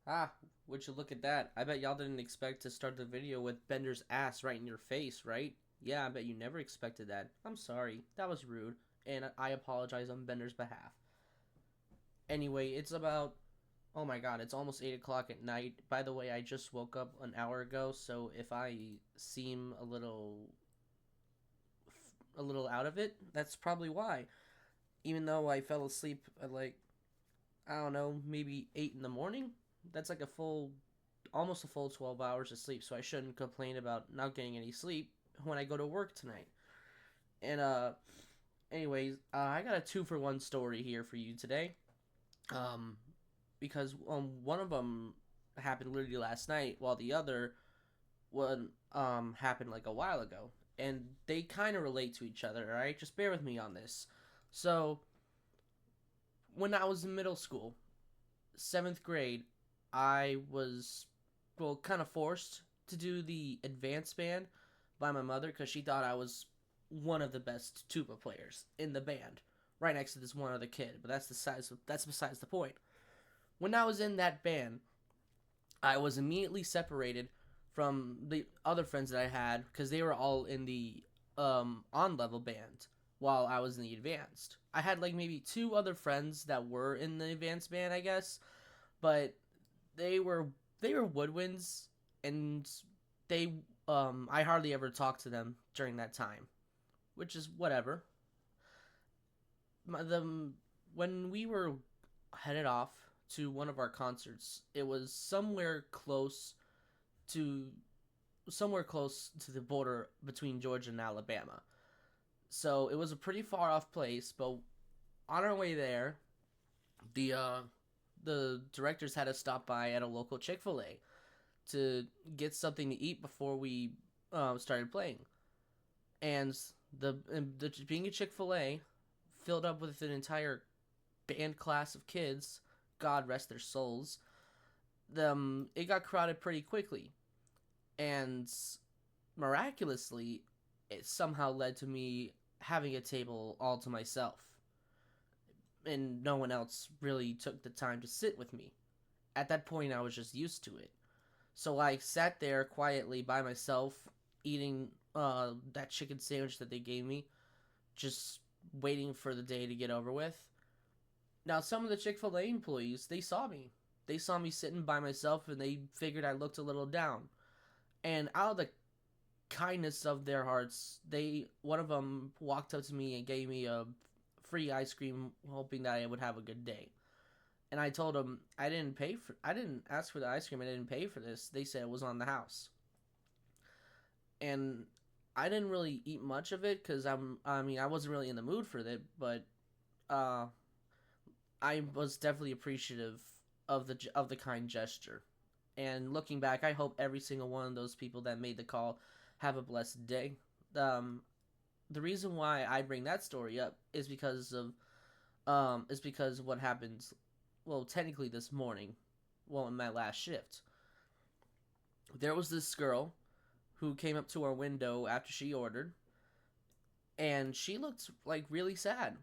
Ah, would you look at that? I bet y'all didn't expect to start the video with Bender's ass right in your face, right? Yeah, I bet you never expected that. I'm sorry. That was rude, and I apologize on Bender's behalf. Anyway, it's about. Oh my god, it's almost 8 o'clock at night. By the way, I just woke up an hour ago, so if I seem a little out of it, that's probably why. Even though I fell asleep at like, I don't know, maybe 8 in the morning, that's like almost a full 12 hours of sleep, so I shouldn't complain about not getting any sleep when I go to work tonight. And, I got a two for one story here for you today. Um, because one of them happened literally last night, while the other one happened like a while ago, and they kind of relate to each other. All right, just bear with me on this. So, when I was in middle school, seventh grade, I was, well, kind of forced to do the advanced band by my mother because she thought I was one of the best tuba players in the band, right next to this one other kid. But that's besides the point. When I was in that band, I was immediately separated from the other friends that I had because they were all in the on level band while I was in the advanced. I had like maybe two other friends that were in the advanced band, I guess, but they were they were woodwinds, and they I hardly ever talked to them during that time, which is whatever. The When we were headed off to one of our concerts, it was to somewhere close to the border between Georgia and Alabama. So it was a pretty far off place, but on our way there, the uh the directors had us stop by at a local Chick-fil-A to get something to eat before we started playing. And the being a Chick-fil-A filled up with an entire band class of kids, God rest their souls, it got crowded pretty quickly. And miraculously, it somehow led to me having a table all to myself. And no one else really took the time to sit with me. At that point, I was just used to it. So I sat there quietly by myself, eating that chicken sandwich that they gave me, just waiting for the day to get over with. Now, some of the Chick fil A employees, they saw me. They saw me sitting by myself and they figured I looked a little down. And out of the kindness of their hearts, one of them walked up to me and gave me a free ice cream, hoping that I would have a good day. And I told them I didn't ask for the ice cream. I didn't pay for this. They said it was on the house. And I didn't really eat much of it because I mean, I wasn't really in the mood for it. But uh, I was definitely appreciative of the kind gesture. And looking back, I hope every single one of those people that made the call have a blessed day. Um, the reason why I bring that story up is because of what happens. Well, technically this morning, well, in my last shift, there was this girl who came up to our window after she ordered, and she looked like really sad,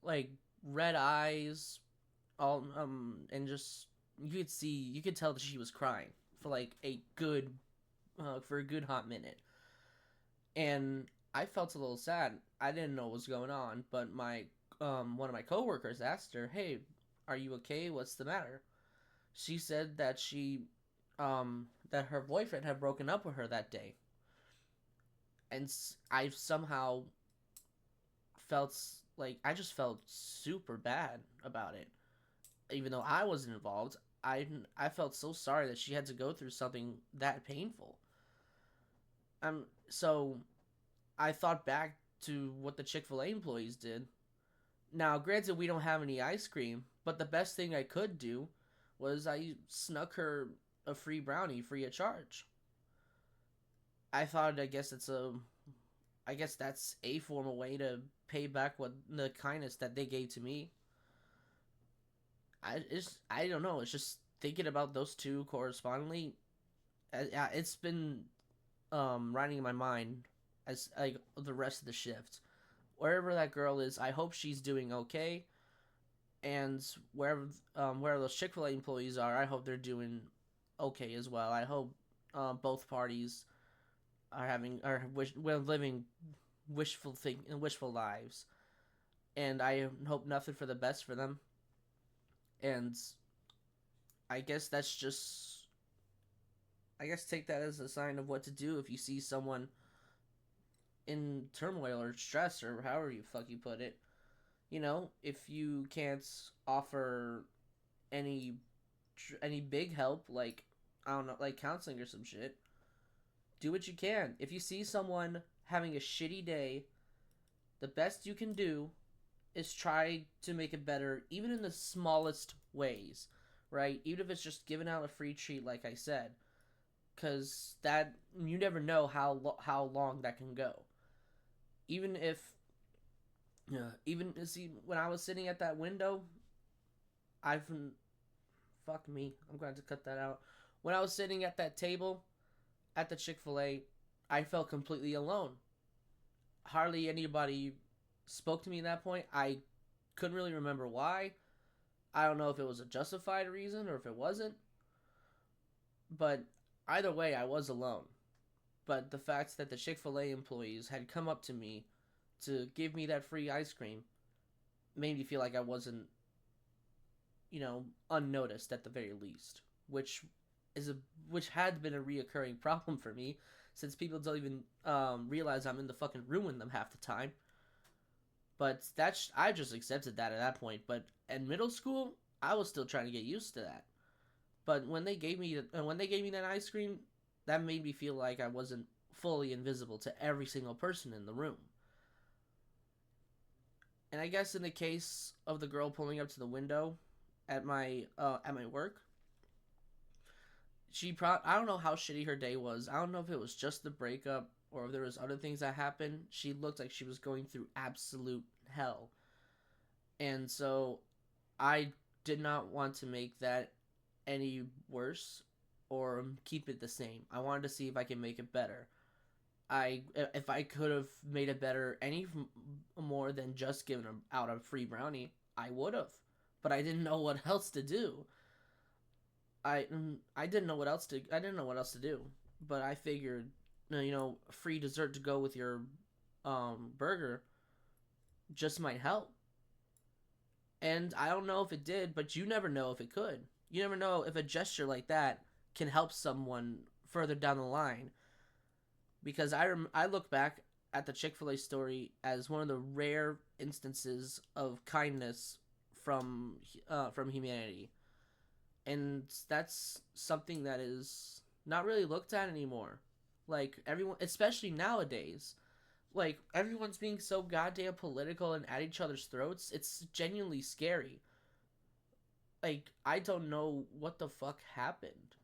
like red eyes, all and just you could tell that she was crying for like a good hot minute. And I felt a little sad. I didn't know what was going on, but my one of my coworkers asked her, "Hey, are you okay? What's the matter?" She said that her boyfriend had broken up with her that day, and I somehow felt I just felt super bad about it, even though I wasn't involved. I felt so sorry that she had to go through something that painful. So I thought back to what the Chick Fil A employees did. Now, granted, we don't have any ice cream, but the best thing I could do was I snuck her a free brownie free of charge. I thought, I guess that's a formal way to pay back what the kindness that they gave to me. I don't know. It's just thinking about those two correspondingly. It's been riding in my mind as like the rest of the shift. Wherever that girl is, I hope she's doing okay. And wherever those Chick-fil-A employees are, I hope they're doing okay as well. I hope both parties we're living wishful lives, and I hope nothing for the best for them. And I guess that's just I guess take that as a sign of what to do if you see someone in turmoil or stress or however you fuck you put it. You know, if you can't offer any any big help, like I don't know, like counseling or some shit, do what you can. If you see someone having a shitty day, the best you can do is try to make it better, even in the smallest ways, right? Even if it's just giving out a free treat, like I said, because that you never know how long that can go. Even if, yeah, even see when I was sitting at that window, I've fuck me, I'm going to cut that out. When I was sitting at that table at the Chick-fil-A, I felt completely alone. Hardly anybody spoke to me at that point. I couldn't really remember why. I don't know if it was a justified reason or if it wasn't. But either way, I was alone. But the fact that the Chick-fil-A employees had come up to me to give me that free ice cream made me feel like I wasn't, unnoticed at the very least, which is a which had been a reoccurring problem for me since people don't even realize I'm in the fucking room with them half the time. But that's I just accepted that at that point. But in middle school, I was still trying to get used to that. But when they gave me that ice cream, that made me feel like I wasn't fully invisible to every single person in the room. And I guess in the case of the girl pulling up to the window at my work, I don't know how shitty her day was. I don't know if it was just the breakup or if there was other things that happened. She looked like she was going through absolute hell. And so I did not want to make that any worse or keep it the same. I wanted to see if I can make it better. If I could have made it better any more than just giving out a free brownie, I would have. But I didn't know what else to do. I didn't know what else to I didn't know what else to do. But I figured, free dessert to go with your burger just might help. And I don't know if it did, but you never know if it could. You never know if a gesture like that can help someone further down the line. Because I look back at the Chick-fil-A story as one of the rare instances of kindness from humanity, and that's something that is not really looked at anymore. Like everyone, especially nowadays, like everyone's being so goddamn political and at each other's throats. It's genuinely scary. Like I don't know what the fuck happened,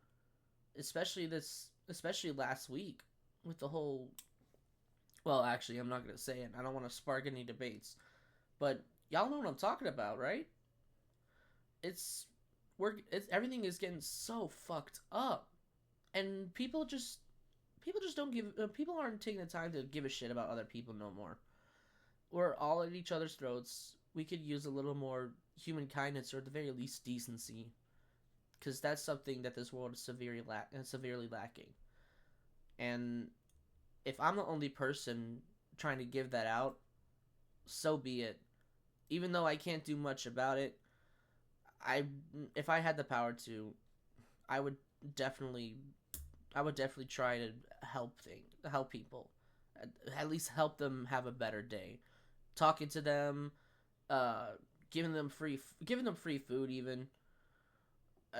especially last week with the whole. Well, actually, I'm not gonna say it. I don't want to spark any debates, but y'all know what I'm talking about, right? It's it's everything is getting so fucked up, and people just don't give people aren't taking the time to give a shit about other people no more. We're all at each other's throats. We could use a little more human kindness or at the very least decency, because that's something that this world is severely lacking. And if I'm the only person trying to give that out, so be it. Even though I can't do much about it, I if I had the power to, I would definitely I would definitely try to help people, at least help them have a better day. Talking to them, uh, giving them free food, even uh,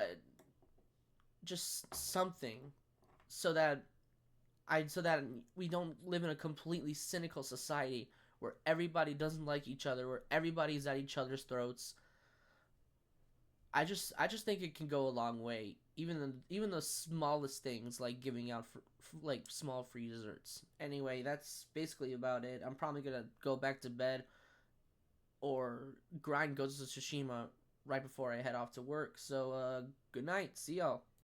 just something, so that so that we don't live in a completely cynical society where everybody doesn't like each other, where everybody's at each other's throats. I just think it can go a long way. Even the smallest things like giving out like small free desserts. Anyway, that's basically about it. I'm probably gonna go back to bed or grind Ghost of Tsushima right before I head off to work. So good night. See y'all.